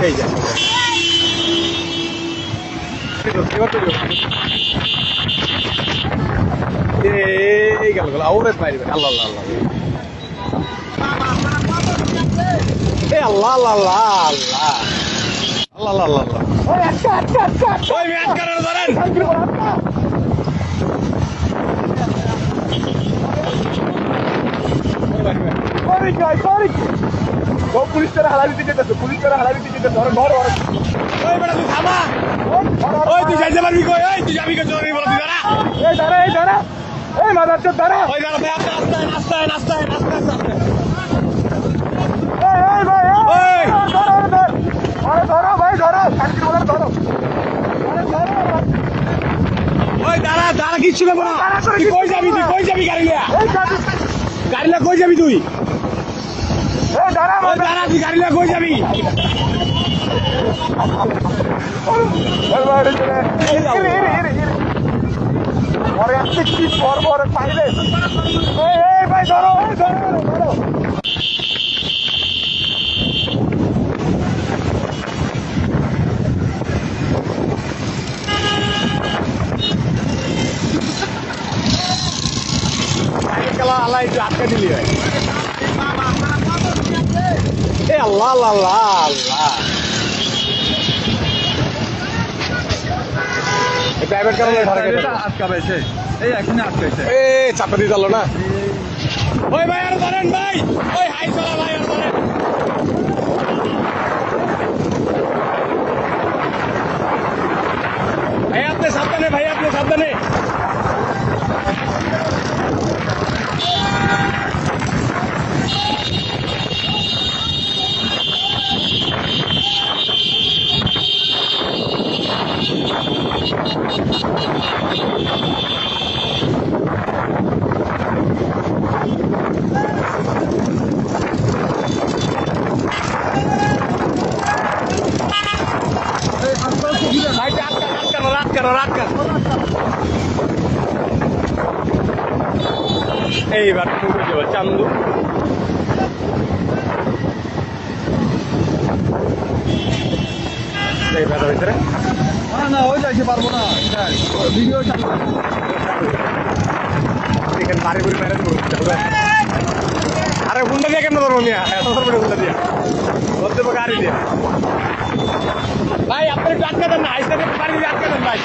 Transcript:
এই যে এই গেল গেল আউরে মারবে আল্লাহ আল্লাহ আল্লাহ এ আল্লাহ আল্লাহ আল্লাহ আল্লাহ আল্লাহ আল্লাহ আল্লাহ ওই আচ্ছা আচ্ছা আচ্ছা ওই ম্যাচ করার ধরেন সরি গাই সরি ও পুলিশ করে হালালি দিতে যেতে পুলিশ করে হালালি দিতে যেতে ধর ঘর ওই বেটা তুই থামা ওই তুই যাইতে পারবি কই ওই তুই যাবি কই চোরি বল তুই দাঁড়া এই দাঁড়া এই মাদারচোদ দাঁড়া ওই দাঁড়া ভাই আস্তে আস্তে এই ভাই এই ধরো ভাই ধরো শান্তি বলে ধরো ওই দাঁড়া কিচ্ছু না তুই কই যাবি গাড়ি লিয়া কই যাবি তুই দাঁড়া তুই গাড়ি লিয়া কই যাবি পরে আসছে কি পর পাইলে এই ভাই ধরো আল্লাহ আটকে দিলি এ আল্লাহ আল্লাহ আল্লাহ প্রাইভেট কারণে আটকাবেছে এই এখনই আটকাইছে এ চাপা দিয়ে দিল না ওই ভাই আর ধরেন ভাই ওই হাই চলা ভাই আর ধরেন ভাই আপনি সাবধানে রাত কর এইবার ঢুকে যাবো চান্দু এইবার ভিতরে না ওই যাইতে পারবো না ভিডিও এখানে বাড়ি বুড়ি বাইরে করতে আরে গুন্ডা দিয়ে কেন ধরবো মিয়া গুন্ডা দিয়া ধরতে গাড়ি দিয়া ভাই আপনি একটু আটকে দেন না আইসা বাড়ি দিয়ে আটকে দেন ভাই